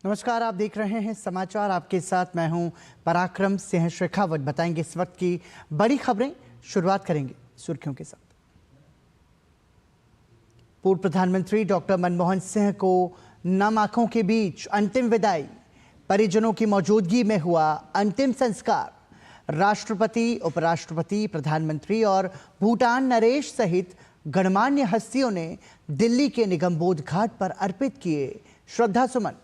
नमस्कार, आप देख रहे हैं समाचार। आपके साथ मैं हूं पराक्रम सिंह शेखावत। बताएंगे इस वक्त की बड़ी खबरें। शुरुआत करेंगे सुर्खियों के साथ। पूर्व प्रधानमंत्री डॉक्टर मनमोहन सिंह को नम आंखों के बीच अंतिम विदाई। परिजनों की मौजूदगी में हुआ अंतिम संस्कार। राष्ट्रपति, उपराष्ट्रपति, प्रधानमंत्री और भूटान नरेश सहित गणमान्य हस्तियों ने दिल्ली के निगमबोध घाट पर अर्पित किए श्रद्धा सुमन।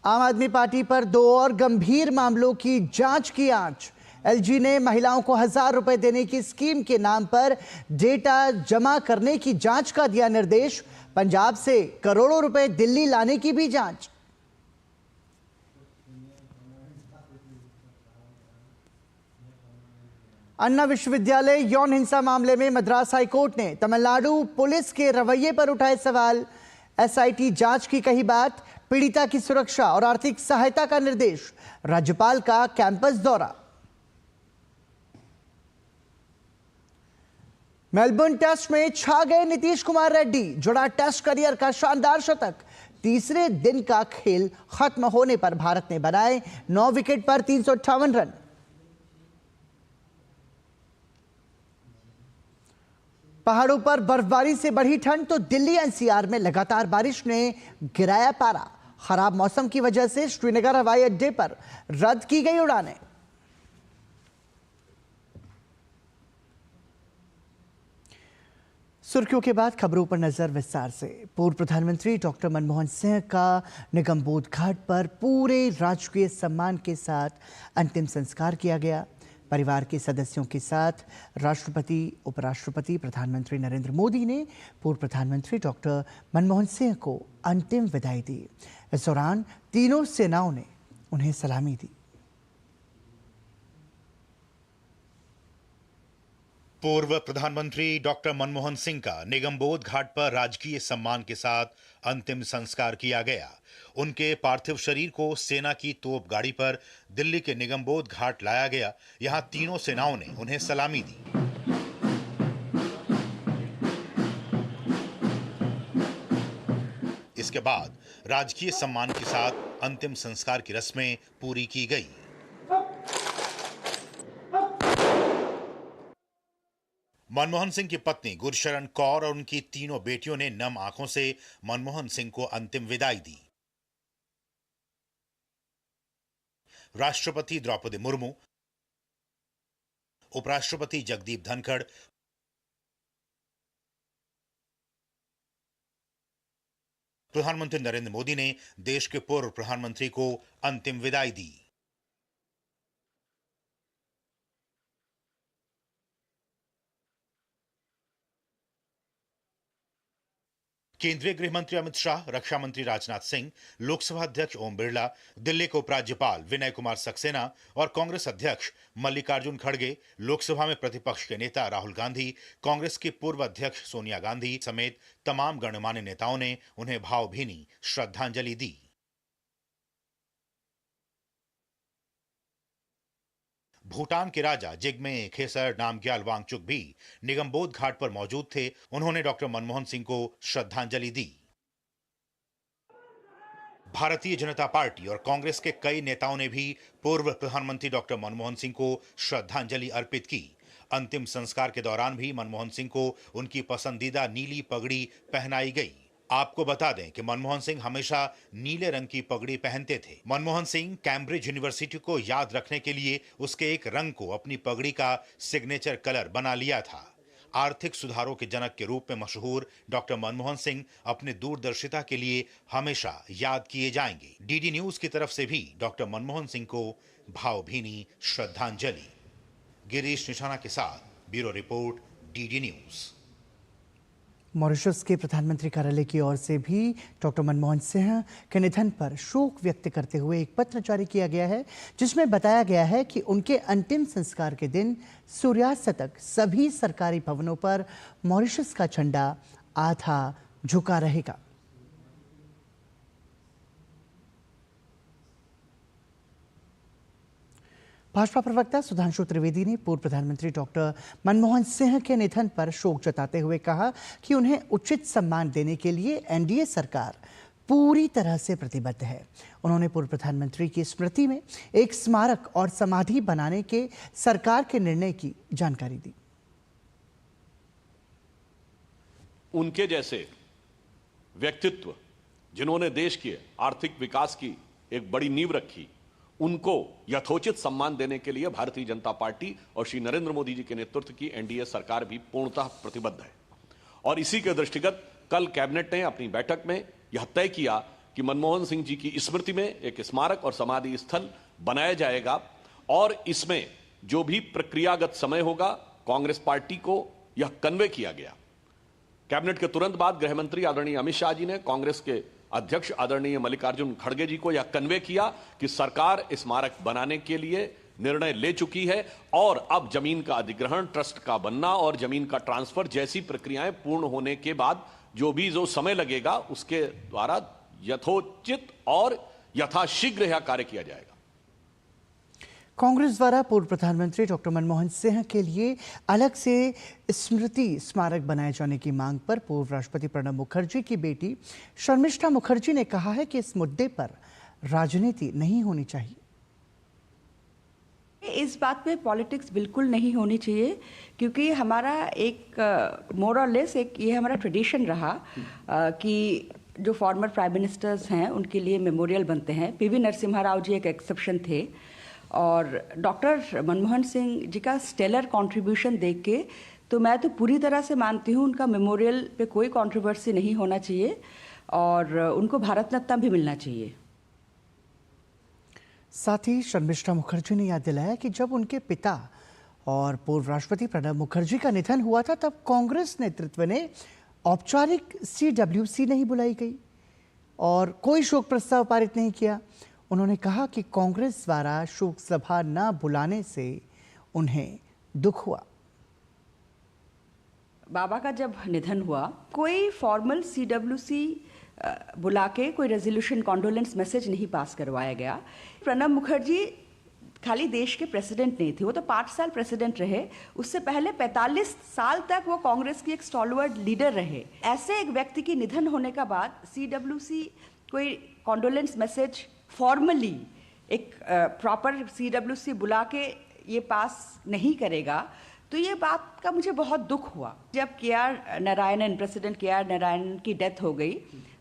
आम आदमी पार्टी पर दो और गंभीर मामलों की जांच की आंच। एलजी ने महिलाओं को 1000 रुपए देने की स्कीम के नाम पर डेटा जमा करने की जांच का दिया निर्देश। पंजाब से करोड़ों रुपए दिल्ली लाने की भी जांच। अन्ना विश्वविद्यालय यौन हिंसा मामले में मद्रास हाईकोर्ट ने तमिलनाडु पुलिस के रवैये पर उठाए सवाल। एसआईटी जांच की कही बात। पीड़िता की सुरक्षा और आर्थिक सहायता का निर्देश। राज्यपाल का कैंपस दौरा। मेलबर्न टेस्ट में छा गए नीतीश कुमार रेड्डी। जुड़ा टेस्ट करियर का शानदार शतक। तीसरे दिन का खेल खत्म होने पर भारत ने बनाए 9 विकेट पर 358 रन। पहाड़ों पर बर्फबारी से बढ़ी ठंड तो दिल्ली एनसीआर में लगातार बारिश ने गिराया पारा। खराब मौसम की वजह से श्रीनगर हवाई अड्डे पर रद्द की गई उड़ानें। सुर्खियों के बाद खबरों पर नजर विस्तार से। पूर्व प्रधानमंत्री डॉक्टर मनमोहन सिंह का निगमबोध घाट पर पूरे राजकीय सम्मान के साथ अंतिम संस्कार किया गया। परिवार के सदस्यों के साथ राष्ट्रपति, उपराष्ट्रपति, प्रधानमंत्री नरेंद्र मोदी ने पूर्व प्रधानमंत्री डॉक्टर मनमोहन सिंह को अंतिम विदाई दी। इस दौरान तीनों सेनाओं ने उन्हें सलामी दी। पूर्व प्रधानमंत्री डॉक्टर मनमोहन सिंह का निगमबोध घाट पर राजकीय सम्मान के साथ अंतिम संस्कार किया गया। उनके पार्थिव शरीर को सेना की तोप गाड़ी पर दिल्ली के निगमबोध घाट लाया गया। यहां तीनों सेनाओं ने उन्हें सलामी दी। इसके बाद राजकीय सम्मान के साथ अंतिम संस्कार की रस्में पूरी की गई। मनमोहन सिंह की पत्नी गुरशरण कौर और उनकी तीनों बेटियों ने नम आंखों से मनमोहन सिंह को अंतिम विदाई दी। राष्ट्रपति द्रौपदी मुर्मू, उपराष्ट्रपति जगदीप धनखड़, प्रधानमंत्री नरेंद्र मोदी ने देश के पूर्व प्रधानमंत्री को अंतिम विदाई दी। केंद्रीय गृह मंत्री अमित शाह, रक्षा मंत्री राजनाथ सिंह, लोकसभा अध्यक्ष ओम बिरला, दिल्ली के उपराज्यपाल विनय कुमार सक्सेना और कांग्रेस अध्यक्ष मल्लिकार्जुन खड़गे, लोकसभा में प्रतिपक्ष के नेता राहुल गांधी, कांग्रेस की पूर्व अध्यक्ष सोनिया गांधी समेत तमाम गणमान्य नेताओं ने उन्हें भावभीनी श्रद्धांजलि दी। भूटान के राजा जिग्मे खेसर नामग्याल वांगचुक भी निगमबोध घाट पर मौजूद थे। उन्होंने डॉक्टर मनमोहन सिंह को श्रद्धांजलि दी। भारतीय जनता पार्टी और कांग्रेस के कई नेताओं ने भी पूर्व प्रधानमंत्री डॉक्टर मनमोहन सिंह को श्रद्धांजलि अर्पित की। अंतिम संस्कार के दौरान भी मनमोहन सिंह को उनकी पसंदीदा नीली पगड़ी पहनाई गई। आपको बता दें कि मनमोहन सिंह हमेशा नीले रंग की पगड़ी पहनते थे। मनमोहन सिंह कैम्ब्रिज यूनिवर्सिटी को याद रखने के लिए उसके एक रंग को अपनी पगड़ी का सिग्नेचर कलर बना लिया था। आर्थिक सुधारों के जनक के रूप में मशहूर डॉक्टर मनमोहन सिंह अपनी दूरदर्शिता के लिए हमेशा याद किए जाएंगे। डीडी न्यूज की तरफ से भी डॉक्टर मनमोहन सिंह को भावभीनी श्रद्धांजलि। गिरीश निशाना के साथ bureau report, DD news. Mauritius के प्रधानमंत्री कार्यालय की ओर से भी डॉक्टर मनमोहन सिंह के निधन पर शोक व्यक्त करते हुए एक पत्र जारी किया गया है, जिसमें बताया गया है कि उनके अंतिम संस्कार के दिन सूर्यास्त तक सभी सरकारी भवनों पर मॉरिशस का झंडा आधा झुका रहेगा। भाजपा प्रवक्ता सुधांशु त्रिवेदी ने पूर्व प्रधानमंत्री डॉक्टर मनमोहन सिंह के निधन पर शोक जताते हुए कहा कि उन्हें उचित सम्मान देने के लिए एनडीए सरकार पूरी तरह से प्रतिबद्ध है। उन्होंने पूर्व प्रधानमंत्री की स्मृति में एक स्मारक और समाधि बनाने के सरकार के निर्णय की जानकारी दी। उनके जैसे व्यक्तित्व जिन्होंने देश के आर्थिक विकास की एक बड़ी नींव रखी, उनको यथोचित सम्मान देने के लिए भारतीय जनता पार्टी और श्री नरेंद्र मोदी जी के नेतृत्व की एनडीए सरकार भी पूर्णतः प्रतिबद्ध है। और इसी के दृष्टिगत कल कैबिनेट ने अपनी बैठक में यह तय किया कि मनमोहन सिंह जी की स्मृति में एक स्मारक और समाधि स्थल बनाया जाएगा और इसमें जो भी प्रक्रियागत समय होगा कांग्रेस पार्टी को यह कन्वे किया गया। कैबिनेट के तुरंत बाद गृह मंत्री आदरणीय अमित शाह जी ने कांग्रेस के अध्यक्ष आदरणीय मल्लिकार्जुन खड़गे जी को यह कन्वे किया कि सरकार स्मारक बनाने के लिए निर्णय ले चुकी है और अब जमीन का अधिग्रहण, ट्रस्ट का बनना और जमीन का ट्रांसफर जैसी प्रक्रियाएं पूर्ण होने के बाद जो समय लगेगा उसके द्वारा यथोचित और यथाशीघ्र यह कार्य किया जाएगा। कांग्रेस द्वारा पूर्व प्रधानमंत्री डॉक्टर मनमोहन सिंह के लिए अलग से स्मृति स्मारक बनाए जाने की मांग पर पूर्व राष्ट्रपति प्रणब मुखर्जी की बेटी शर्मिष्ठा मुखर्जी ने कहा है कि इस मुद्दे पर राजनीति नहीं होनी चाहिए। इस बात पे पॉलिटिक्स बिल्कुल नहीं होनी चाहिए, क्योंकि हमारा एक मोर और लेस एक ये हमारा ट्रेडिशन रहा कि जो फॉर्मर प्राइम मिनिस्टर्स हैं उनके लिए मेमोरियल बनते हैं। पीवी नरसिम्हा राव जी एक एक्सेप्शन थे और डॉक्टर मनमोहन सिंह जी का स्टेलर कंट्रीब्यूशन देख के तो मैं तो पूरी तरह से मानती हूँ उनका मेमोरियल पे कोई कंट्रोवर्सी नहीं होना चाहिए और उनको भारत रत्न भी मिलना चाहिए। साथ ही शर्मिष्ठा मुखर्जी ने याद दिलाया कि जब उनके पिता और पूर्व राष्ट्रपति प्रणब मुखर्जी का निधन हुआ था तब कांग्रेस नेतृत्व ने औपचारिक CWC नहीं बुलाई गई और कोई शोक प्रस्ताव पारित नहीं किया। उन्होंने कहा कि कांग्रेस द्वारा शोक सभा न बुलाने से उन्हें दुख हुआ। बाबा का जब निधन हुआ कोई फॉर्मल CWC बुला के कोई रेजोल्यूशन कॉन्डोलेंस मैसेज नहीं पास करवाया गया। प्रणब मुखर्जी खाली देश के प्रेसिडेंट नहीं थे, वो तो 5 साल प्रेसिडेंट रहे। उससे पहले 45 साल तक वो कांग्रेस की एक स्टॉलवर्ड लीडर रहे। ऐसे एक व्यक्ति की निधन होने का बाद CWC कोई कॉन्डोलेंस मैसेज फॉर्मली एक प्रॉपर CWC बुला के ये पास नहीं करेगा, तो ये बात का मुझे बहुत दुख हुआ। जब KR Narayanan, president KR Narayanan की डेथ हो गई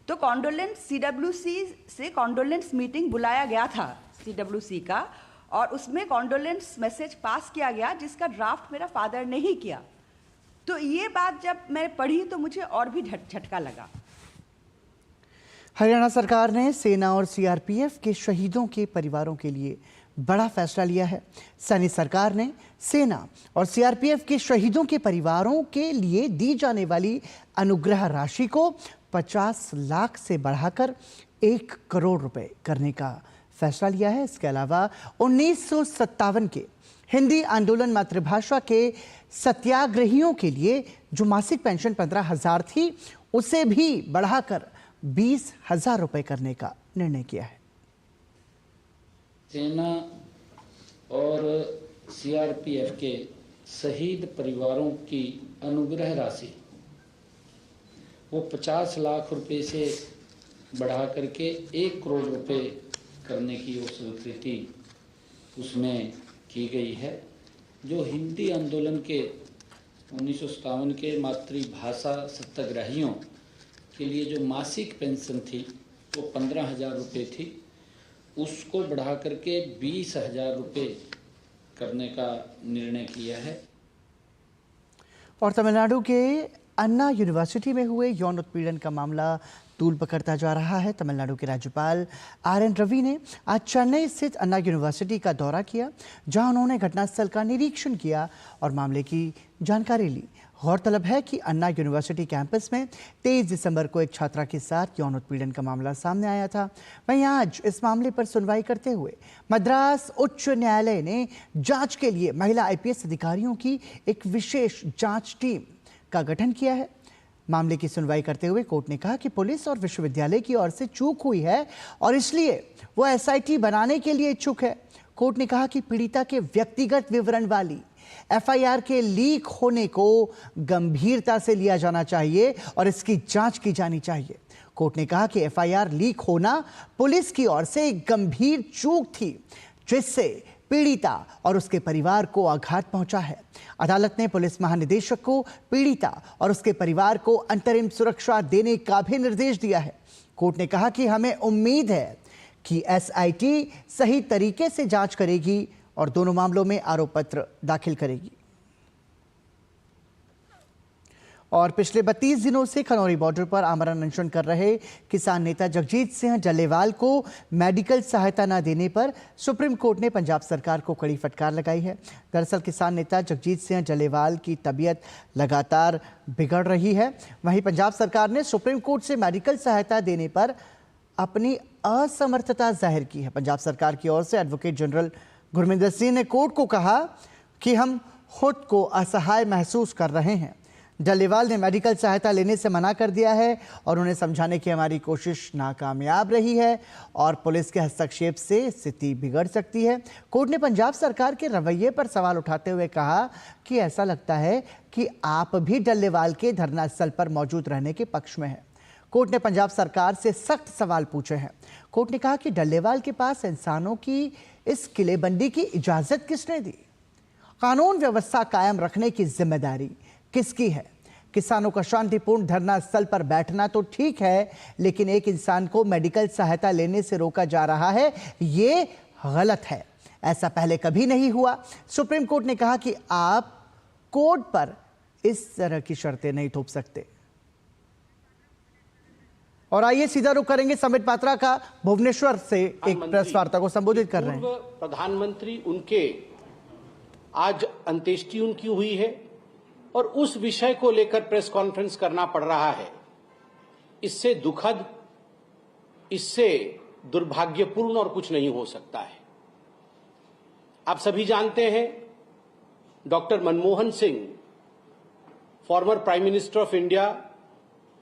तो कॉन्डोलेंस CWC से कॉन्डोलेंस मीटिंग बुलाया गया था CWC का और उसमें कॉन्डोलेंस मैसेज पास किया गया जिसका ड्राफ्ट मेरा फादर ने ही किया। तो ये बात जब मैं पढ़ी तो मुझे और भी झटका लगा। हरियाणा सरकार ने सेना और CRPF के शहीदों के परिवारों के लिए बड़ा फैसला लिया है। सैन्य सरकार ने सेना और CRPF के शहीदों के परिवारों के लिए दी जाने वाली अनुग्रह राशि को 50 लाख से बढ़ाकर 1 करोड़ रुपए करने का फैसला लिया है। इसके अलावा 1957 के हिंदी आंदोलन मातृभाषा के सत्याग्रहियों के लिए जो मासिक पेंशन 15,000 थी उसे भी बढ़ाकर 20,000 रुपए करने का निर्णय किया है। सेना और CRPF के शहीद परिवारों की अनुग्रह राशि वो 50 लाख रुपए से बढ़ा करके 1 करोड़ रुपए करने की वो स्वीकृति उसमें की गई है। जो हिंदी आंदोलन के 1957 के मातृभाषा सत्याग्रहियों के लिए जो मासिक पेंशन थी वो 15,000 रुपये थी, उसको बढ़ा करके 20,000 रुपये करने का निर्णय किया है। और तमिलनाडु के अन्ना यूनिवर्सिटी में हुए यौन उत्पीड़न का मामला तूल पकड़ता जा रहा है। तमिलनाडु के राज्यपाल RN रवि ने आज चेन्नई स्थित अन्ना यूनिवर्सिटी का दौरा किया, जहां उन्होंने घटनास्थल का निरीक्षण किया और मामले की जानकारी ली। गौरतलब है कि अन्ना यूनिवर्सिटी कैंपस में 23 दिसंबर को एक छात्रा के साथ यौन उत्पीड़न का मामला सामने आया था। वहीं आज इस मामले पर सुनवाई करते हुए मद्रास उच्च न्यायालय ने जांच के लिए महिला IPS अधिकारियों की एक विशेष जांच टीम का गठन किया है। मामले की सुनवाई करते हुए कोर्ट ने कहा कि पुलिस और विश्वविद्यालय की ओर से चूक हुई है और इसलिए वो SIT बनाने के लिए इच्छुक है। कोर्ट ने कहा कि पीड़िता के व्यक्तिगत विवरण वाली एफआईआर के लीक होने को गंभीरता से लिया जाना चाहिए और इसकी जांच की जानी चाहिए। कोर्ट ने कहा कि एफआईआर लीक होना पुलिस की ओर से एक गंभीर चूक थी, जिससे पीड़िता और उसके परिवार को आघात पहुंचा है। अदालत ने पुलिस महानिदेशक को पीड़िता और उसके परिवार को अंतरिम सुरक्षा देने का भी निर्देश दिया है। कोर्ट ने कहा कि हमें उम्मीद है कि एसआईटी सही तरीके से जांच करेगी और दोनों मामलों में आरोप पत्र दाखिल करेगी। और पिछले 32 दिनों से खनौरी बॉर्डर पर आमरण अनशन कर रहे किसान नेता जगजीत सिंह डल्लेवाल को मेडिकल सहायता न देने पर सुप्रीम कोर्ट ने पंजाब सरकार को कड़ी फटकार लगाई है। दरअसल किसान नेता जगजीत सिंह डल्लेवाल की तबीयत लगातार बिगड़ रही है। वहीं पंजाब सरकार ने सुप्रीम कोर्ट से मेडिकल सहायता देने पर अपनी असमर्थता जाहिर की है। पंजाब सरकार की ओर से एडवोकेट जनरल गुरमिंदर सिंह ने कोर्ट को कहा कि हम खुद को असहाय महसूस कर रहे हैं। डल्लेवाल ने मेडिकल सहायता लेने से मना कर दिया है और उन्हें समझाने की हमारी कोशिश नाकामयाब रही है और पुलिस के हस्तक्षेप से स्थिति बिगड़ सकती है। कोर्ट ने पंजाब सरकार के रवैये पर सवाल उठाते हुए कहा कि ऐसा लगता है कि आप भी डल्लेवाल के धरना स्थल पर मौजूद रहने के पक्ष में हैं। कोर्ट ने पंजाब सरकार से सख्त सवाल पूछे हैं। कोर्ट ने कहा कि डल्लेवाल के पास इंसानों की इस किलेबंदी की इजाजत किसने दी? कानून व्यवस्था कायम रखने की जिम्मेदारी किसकी है? किसानों का शांतिपूर्ण धरना स्थल पर बैठना तो ठीक है, लेकिन एक इंसान को मेडिकल सहायता लेने से रोका जा रहा है, ये गलत है। ऐसा पहले कभी नहीं हुआ। सुप्रीम कोर्ट ने कहा कि आप कोर्ट पर इस तरह की शर्तें नहीं थोप सकते। और आइए सीधा रुख करेंगे संबित पात्रा का। भुवनेश्वर से एक प्रेस वार्ता को संबोधित कर रहे हैं। प्रधानमंत्री उनके आज अंत्येष्टि उनकी हुई है और उस विषय को लेकर प्रेस कॉन्फ्रेंस करना पड़ रहा है। इससे दुखद, इससे दुर्भाग्यपूर्ण और कुछ नहीं हो सकता है। आप सभी जानते हैं doctor Manmohan Singh, farmer prime minister of India,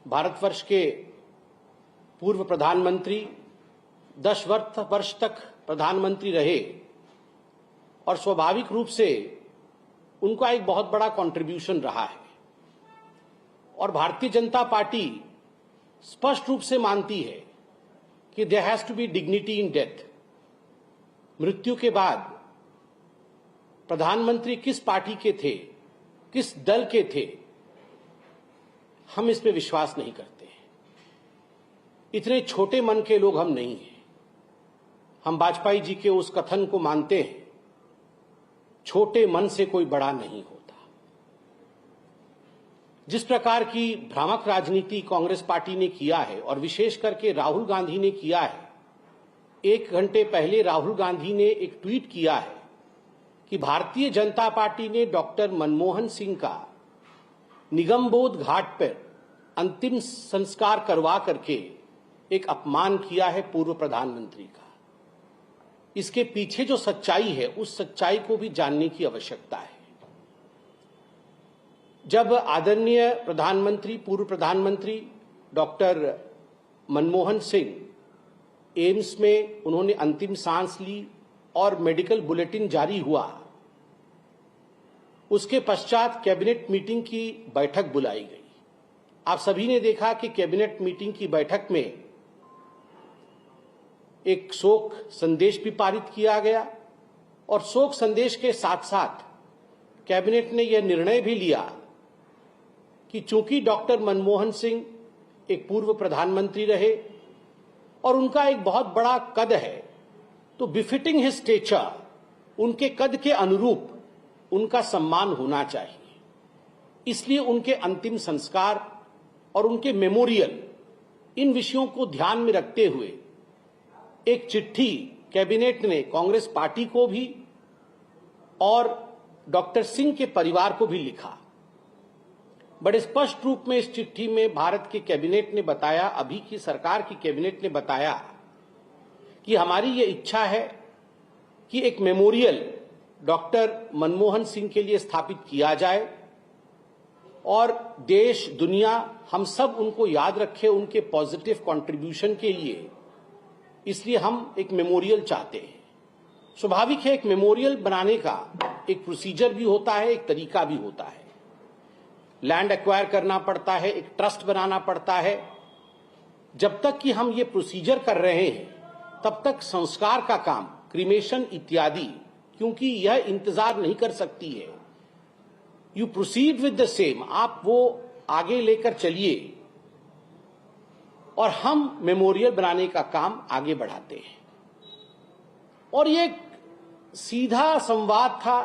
Bharatvarsh के पूर्व प्रधानमंत्री, 10 वर्ष तक प्रधानमंत्री रहे और स्वाभाविक रूप से उनका एक बहुत बड़ा कंट्रीब्यूशन रहा है। और भारतीय जनता पार्टी स्पष्ट रूप से मानती है कि there has to be dignity in death. मृत्यु के बाद प्रधानमंत्री किस पार्टी के थे, किस दल के थे, हम इस पे विश्वास नहीं करते। इतने छोटे मन के लोग हम नहीं हैं। हम वाजपेयी जी के उस कथन को मानते हैं, छोटे मन से कोई बड़ा नहीं होता। जिस प्रकार की भ्रामक राजनीति कांग्रेस पार्टी ने किया है और विशेष करके राहुल गांधी ने किया है, 1 घंटे पहले राहुल गांधी ने एक ट्वीट किया है कि भारतीय जनता पार्टी ने डॉक्टर मनमोहन सिंह का निगमबोध घाट पर अंतिम संस्कार करवा करके एक अपमान किया है पूर्व प्रधानमंत्री का। इसके पीछे जो सच्चाई है, उस सच्चाई को भी जानने की आवश्यकता है। जब आदरणीय प्रधानमंत्री, पूर्व प्रधानमंत्री डॉक्टर मनमोहन सिंह एम्स में उन्होंने अंतिम सांस ली और मेडिकल बुलेटिन जारी हुआ, उसके पश्चात कैबिनेट मीटिंग की बैठक बुलाई गई। आप सभी ने देखा कि कैबिनेट मीटिंग की बैठक में एक शोक संदेश भी पारित किया गया और शोक संदेश के साथ साथ कैबिनेट ने यह निर्णय भी लिया कि चूंकि डॉक्टर मनमोहन सिंह एक पूर्व प्रधानमंत्री रहे और उनका एक बहुत बड़ा कद है, तो बिफिटिंग हिज स्टेचर, उनके कद के अनुरूप उनका सम्मान होना चाहिए। इसलिए उनके अंतिम संस्कार और उनके मेमोरियल, इन विषयों को ध्यान में रखते हुए एक चिट्ठी कैबिनेट ने कांग्रेस पार्टी को भी और डॉक्टर सिंह के परिवार को भी लिखा। बड़े स्पष्ट रूप में इस चिट्ठी में भारत के कैबिनेट ने बताया, अभी की सरकार की कैबिनेट ने बताया कि हमारी ये इच्छा है कि एक मेमोरियल डॉक्टर मनमोहन सिंह के लिए स्थापित किया जाए और देश, दुनिया, हम सब उनको याद रखें उनके पॉजिटिव कंट्रीब्यूशन के लिए। इसलिए हम एक मेमोरियल चाहते हैं। स्वाभाविक है एक मेमोरियल बनाने का एक प्रोसीजर भी होता है, एक तरीका भी होता है। लैंड एक्वायर करना पड़ता है, एक ट्रस्ट बनाना पड़ता है। जब तक कि हम ये प्रोसीजर कर रहे हैं तब तक संस्कार का काम, क्रीमेशन इत्यादि, क्योंकि यह इंतजार नहीं कर सकती है। You proceed with the same, आप वो आगे लेकर चलिए और हम मेमोरियल बनाने का काम आगे बढ़ाते हैं। और ये एक सीधा संवाद था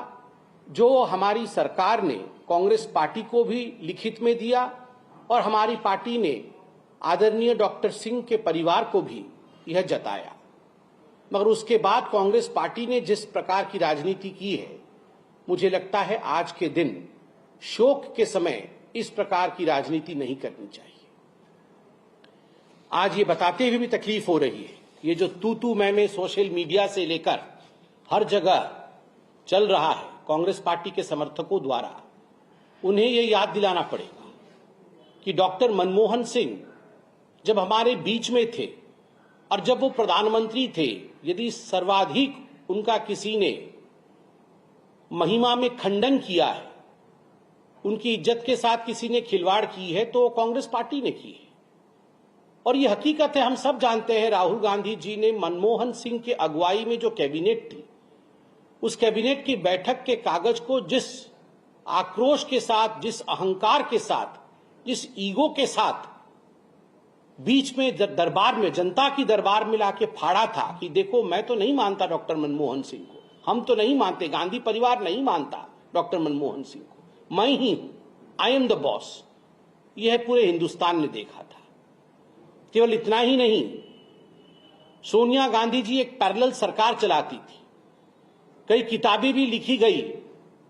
जो हमारी सरकार ने कांग्रेस पार्टी को भी लिखित में दिया और हमारी पार्टी ने आदरणीय डॉक्टर सिंह के परिवार को भी यह जताया। मगर उसके बाद कांग्रेस पार्टी ने जिस प्रकार की राजनीति की है, मुझे लगता है आज के दिन शोक के समय इस प्रकार की राजनीति नहीं करनी चाहिए। आज ये बताते हुए भी तकलीफ हो रही है, ये जो तू मैं सोशल मीडिया से लेकर हर जगह चल रहा है कांग्रेस पार्टी के समर्थकों द्वारा, उन्हें ये याद दिलाना पड़ेगा कि डॉक्टर मनमोहन सिंह जब हमारे बीच में थे और जब वो प्रधानमंत्री थे, यदि सर्वाधिक उनका किसी ने महिमा में खंडन किया है, उनकी इज्जत के साथ किसी ने खिलवाड़ की है, तो कांग्रेस पार्टी ने की है। और ये हकीकत है, हम सब जानते हैं, राहुल गांधी जी ने मनमोहन सिंह के अगुवाई में जो कैबिनेट थी, उस कैबिनेट की बैठक के कागज को जिस आक्रोश के साथ, जिस अहंकार के साथ, जिस ईगो के साथ बीच में दरबार में, जनता की दरबार में लाके फाड़ा था कि देखो मैं तो नहीं मानता डॉक्टर मनमोहन सिंह को, हम तो नहीं मानते, गांधी परिवार नहीं मानता डॉक्टर मनमोहन सिंह को, मैं ही हूं, आई एम द बॉस, यह पूरे हिंदुस्तान ने देखा था। केवल इतना ही नहीं, सोनिया गांधी जी एक पैरेलल सरकार चलाती थी, कई किताबें भी लिखी गई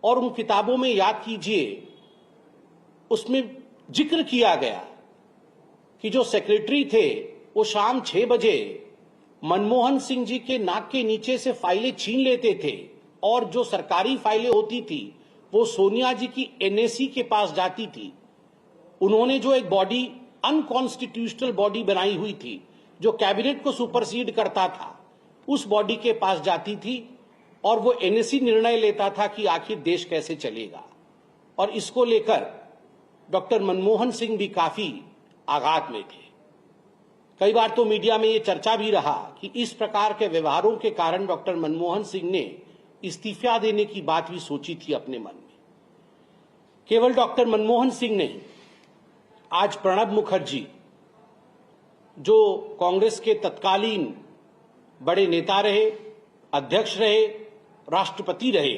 और उन किताबों में याद कीजिए, उसमें जिक्र किया गया कि जो सेक्रेटरी थे वो शाम 6 बजे मनमोहन सिंह जी के नाक के नीचे से फाइलें छीन लेते थे और जो सरकारी फाइलें होती थी वो सोनिया जी की एनएसी के पास जाती थी। उन्होंने जो एक बॉडी, अनकॉन्स्टिट्यूशनल बॉडी बनाई हुई थी जो कैबिनेट को सुपरसीड करता था, उस बॉडी के पास जाती थी और वो एनएसी निर्णय लेता था कि आखिर देश कैसे चलेगा। और इसको लेकर डॉक्टर मनमोहन सिंह भी काफी आघात में थे। कई बार तो मीडिया में ये चर्चा भी रहा कि इस प्रकार के व्यवहारों के कारण डॉक्टर मनमोहन सिंह ने इस्तीफा देने की बात भी सोची थी अपने मन में। केवल डॉक्टर मनमोहन सिंह नहीं, आज प्रणब मुखर्जी जो कांग्रेस के तत्कालीन बड़े नेता रहे, अध्यक्ष रहे, राष्ट्रपति रहे,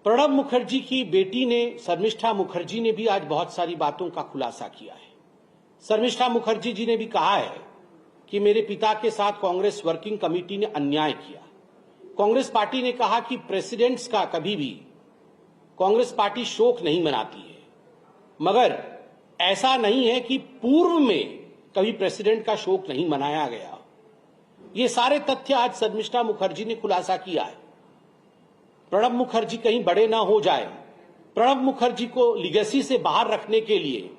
प्रणब मुखर्जी की बेटी ने, शर्मिष्ठा मुखर्जी ने भी आज बहुत सारी बातों का खुलासा किया है। शर्मिष्ठा मुखर्जी जी ने भी कहा है कि मेरे पिता के साथ कांग्रेस वर्किंग कमेटी ने अन्याय किया। कांग्रेस पार्टी ने कहा कि प्रेसिडेंट्स का कभी भी कांग्रेस पार्टी शोक नहीं मनाती है, मगर ऐसा नहीं है कि पूर्व में कभी प्रेसिडेंट का शोक नहीं मनाया गया। ये सारे तथ्य आज शर्मिष्ठा मुखर्जी ने खुलासा किया है। प्रणब मुखर्जी कहीं बड़े ना हो जाए, प्रणब मुखर्जी को लिगेसी से बाहर रखने के लिए,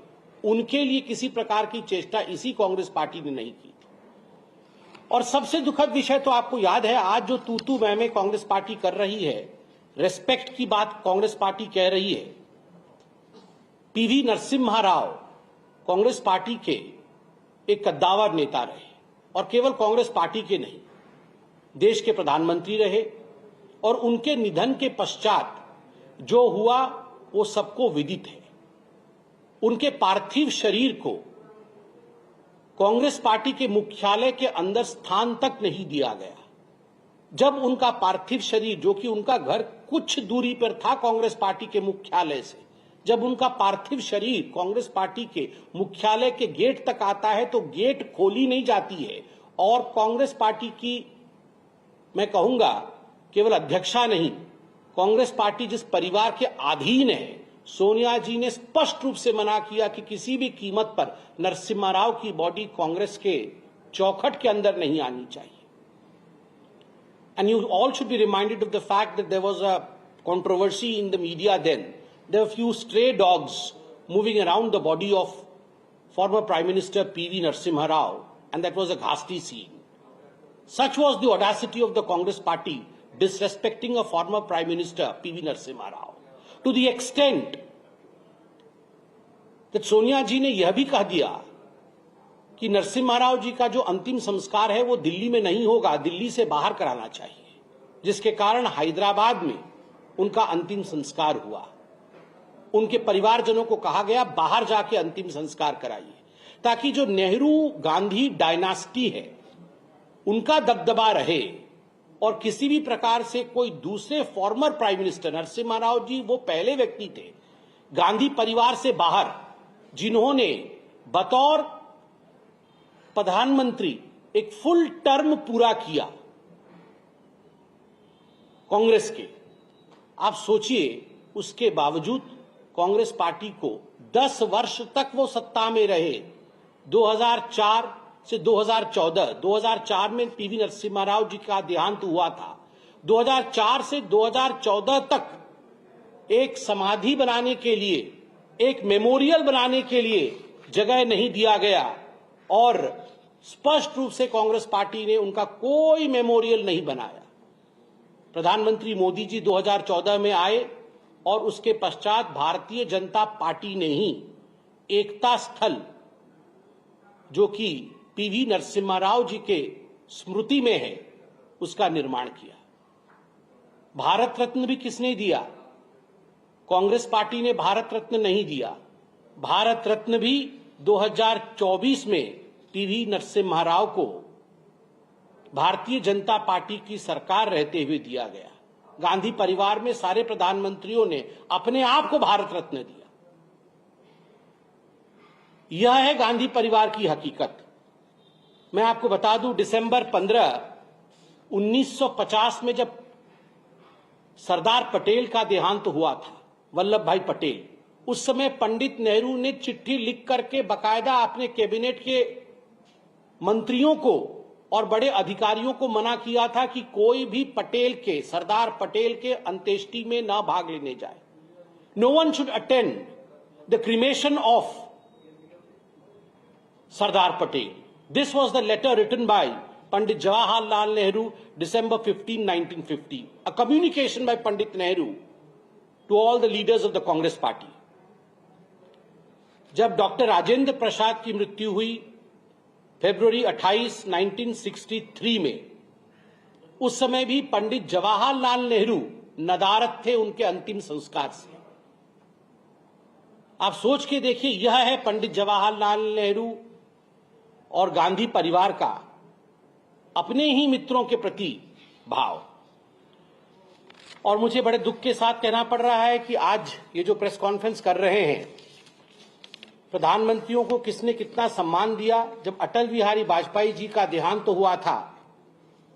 उनके लिए किसी प्रकार की चेष्टा इसी कांग्रेस पार्टी ने नहीं की। और सबसे दुखद विषय तो आपको याद है, आज जो तू मैं कांग्रेस पार्टी कर रही है, रेस्पेक्ट की बात कांग्रेस पार्टी कह रही है। पीवी नरसिम्हा राव कांग्रेस पार्टी के एक कद्दावर नेता रहे और केवल कांग्रेस पार्टी के नहीं, देश के प्रधानमंत्री रहे और उनके निधन के पश्चात जो हुआ वो सबको विदित है। उनके पार्थिव शरीर को कांग्रेस पार्टी के मुख्यालय के अंदर स्थान तक नहीं दिया गया। जब उनका पार्थिव शरीर, जो कि उनका घर कुछ दूरी पर था कांग्रेस पार्टी के मुख्यालय से, जब उनका पार्थिव शरीर कांग्रेस पार्टी के मुख्यालय के गेट तक आता है तो गेट खोली नहीं जाती है और कांग्रेस पार्टी की, मैं कहूंगा, केवल अध्यक्षा नहीं, कांग्रेस पार्टी जिस परिवार के अधीन है, सोनिया जी ने स्पष्ट रूप से मना किया कि किसी भी कीमत पर नरसिम्हा राव की बॉडी कांग्रेस के चौखट के अंदर नहीं आनी चाहिए। And you all should be reminded of the fact that there was a controversy in the media then. There were few stray dogs moving around the body of former Prime Minister P.V. Narasimha Rao, and that was a ghastly scene. Such was the audacity of the Congress party disrespecting a former Prime Minister, P.V. Narasimha Rao, to the extent that Sonia जी ने यह भी कह दिया कि नरसिम्हा राव जी का जो अंतिम संस्कार है वो दिल्ली में नहीं होगा, दिल्ली से बाहर कराना चाहिए, जिसके कारण हैदराबाद में उनका अंतिम संस्कार हुआ। उनके परिवारजनों को कहा गया बाहर जाके अंतिम संस्कार कराइए, ताकि जो नेहरू गांधी डायनास्टी है उनका दबदबा रहे और किसी भी प्रकार से कोई दूसरे former prime minister, Narasimha Rao ji वो पहले व्यक्ति थे गांधी परिवार से बाहर जिन्होंने बतौर प्रधानमंत्री एक फुल टर्म पूरा किया कांग्रेस के। आप सोचिए, उसके बावजूद कांग्रेस पार्टी को 10 वर्ष तक वो सत्ता में रहे। 2004 से 2014, 2004 में पीवी नरसिम्हा राव जी का देहांत हुआ था। 2004 से 2014 तक एक समाधि बनाने के लिए, एक मेमोरियल बनाने के लिए जगह नहीं दिया गया और स्पष्ट रूप से कांग्रेस पार्टी ने उनका कोई मेमोरियल नहीं बनाया। प्रधानमंत्री मोदी जी 2014 में आए और उसके पश्चात भारतीय जनता पार्टी ने ही एकता स्थल, जो कि पीवी नरसिम्हा राव जी के स्मृति में है, उसका निर्माण किया। भारत रत्न भी किसने दिया? कांग्रेस पार्टी ने भारत रत्न नहीं दिया। भारत रत्न भी 2024 में पीवी नरसिम्हा राव को भारतीय जनता पार्टी की सरकार रहते हुए दिया गया। गांधी परिवार में सारे प्रधानमंत्रियों ने अपने आप को भारत रत्न दिया। यह है गांधी परिवार की हकीकत। मैं आपको बता दूं, दिसंबर 15, 1950 में जब सरदार पटेल का देहांत हुआ था, वल्लभ भाई पटेल, उस समय पंडित नेहरू ने चिट्ठी लिख करके बकायदा अपने कैबिनेट के मंत्रियों को और बड़े अधिकारियों को मना किया था कि कोई भी पटेल के, सरदार पटेल के अंत्येष्टि में ना भाग लेने जाए। No one should attend the cremation of Sardar Patel. This was the letter written by Pandit Jawaharlal Nehru, December 15, 1950. A communication by Pandit Nehru to all the leaders of the Congress party. जब doctor Rajendra Prasad की मृत्यु हुई फरवरी 28, 1963 में, उस समय भी पंडित जवाहरलाल नेहरू नदारद थे उनके अंतिम संस्कार से। आप सोच के देखिए, यह है पंडित जवाहरलाल नेहरू और गांधी परिवार का अपने ही मित्रों के प्रति भाव। और मुझे बड़े दुख के साथ कहना पड़ रहा है कि आज ये जो प्रेस कॉन्फ्रेंस कर रहे हैं, प्रधानमंत्रियों को किसने कितना सम्मान दिया। जब अटल बिहारी वाजपेयी जी का देहांत तो हुआ था,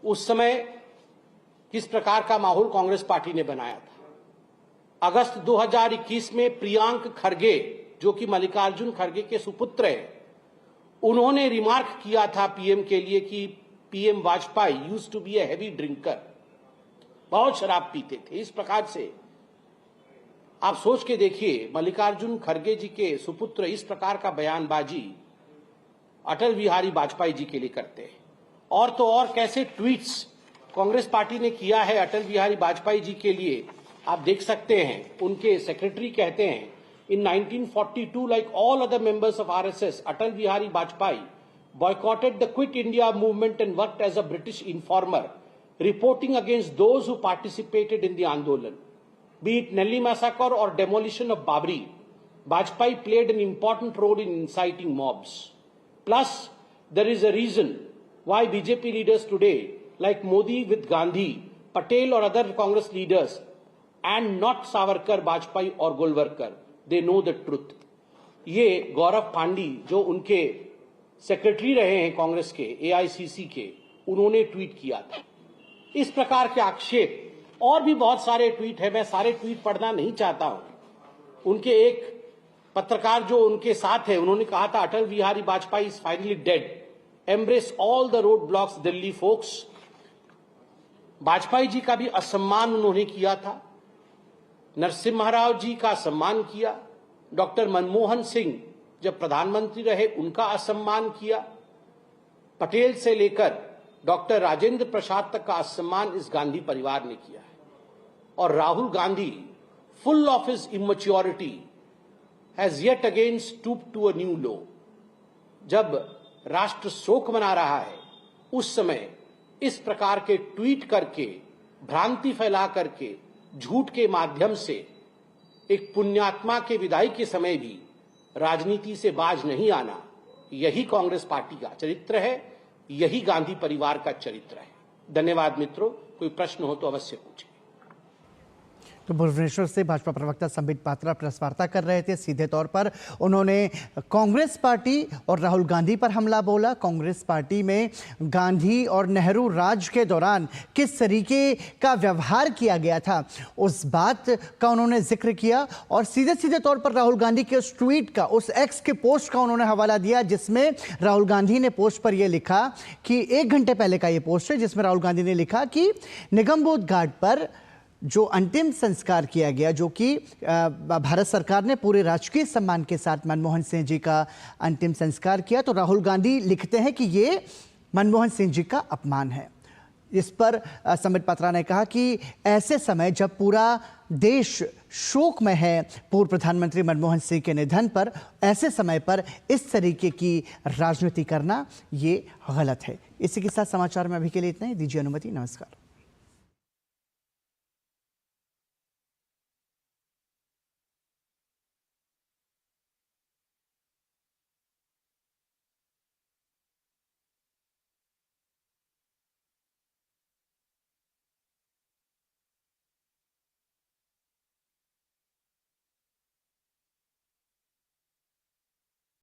उस समय किस प्रकार का माहौल कांग्रेस पार्टी ने बनाया था। अगस्त 2021 में प्रियांक खरगे, जो कि मल्लिकार्जुन खरगे के सुपुत्र हैं, उन्होंने रिमार्क किया था पीएम के लिए कि PM Vajpayee used to be a heavy drinker, बहुत शराब पीते थे। इस प्रकार से आप सोच के देखिए, मल्लिकार्जुन खरगे जी के सुपुत्र इस प्रकार का बयानबाजी अटल बिहारी वाजपेयी जी के लिए करते हैं। और तो और कैसे ट्वीट्स कांग्रेस पार्टी ने किया है अटल बिहारी वाजपेयी जी के लिए, आप देख सकते हैं। उनके सेक्रेटरी कहते हैं, in 1942, like all other members of RSS, Atal Bihari Vajpayee boycotted the Quit India movement and worked as a British informer, reporting against those who participated in the Andolan. Be it Nelli massacre or demolition of Babri, Vajpayee played an important role in inciting mobs. Plus, there is a reason why BJP leaders today, like Modi with Gandhi, Patel or other Congress leaders, and not Savarkar, Vajpayee or Golwalkar, they know the truth. ये गौरव पांडी, जो उनके secretary रहे हैं कांग्रेस के, AICC के, उन्होंने tweet किया था। इस प्रकार के आक्षेप और भी बहुत सारे ट्वीट है, मैं सारे ट्वीट पढ़ना नहीं चाहता हूं। उनके एक पत्रकार जो उनके साथ है, उन्होंने कहा था Atal Bihari Vajpayee is finally dead, embrace all the road blocks Delhi folks. Vajpayee ji का भी असम्मान उन्होंने किया था, नरसिम्हा राव जी का सम्मान किया, डॉक्टर मनमोहन सिंह जब प्रधानमंत्री रहे उनका असम्मान किया, पटेल से लेकर डॉक्टर राजेंद्र प्रसाद तक का असम्मान इस गांधी परिवार ने किया है। और Rahul Gandhi, full of his immaturity, has yet again stooped to a new low. जब राष्ट्र शोक मना रहा है उस समय इस प्रकार के ट्वीट करके, भ्रांति फैला करके, झूठ के माध्यम से एक पुण्यात्मा के विदाई के समय भी राजनीति से बाज नहीं आना, यही कांग्रेस पार्टी का चरित्र है, यही गांधी परिवार का चरित्र है। धन्यवाद मित्रों, कोई प्रश्न हो तो अवश्य पूछें। तो भुवनेश्वर से भाजपा प्रवक्ता संबित पात्रा प्रेस वार्ता कर रहे थे। सीधे तौर पर उन्होंने कांग्रेस पार्टी और राहुल गांधी पर हमला बोला। कांग्रेस पार्टी में गांधी और नेहरू राज के दौरान किस तरीके का व्यवहार किया गया था, उस बात का उन्होंने जिक्र किया। और सीधे सीधे तौर पर राहुल गांधी के उस ट्वीट का, उस एक्स के पोस्ट का उन्होंने हवाला दिया, जिसमें राहुल गांधी ने पोस्ट पर यह लिखा कि 1 घंटे पहले का ये पोस्ट है, जिसमें राहुल गांधी ने लिखा कि निगमबोध घाट पर जो अंतिम संस्कार किया गया, जो कि भारत सरकार ने पूरे राजकीय सम्मान के साथ मनमोहन सिंह जी का अंतिम संस्कार किया, तो राहुल गांधी लिखते हैं कि ये मनमोहन सिंह जी का अपमान है। इस पर संबित पात्रा ने कहा कि ऐसे समय जब पूरा देश शोक में है पूर्व प्रधानमंत्री मनमोहन सिंह के निधन पर, ऐसे समय पर इस तरीके की राजनीति करना ये गलत है। इसी के साथ समाचार में अभी के लिए इतना ही। दीजिए अनुमति। नमस्कार।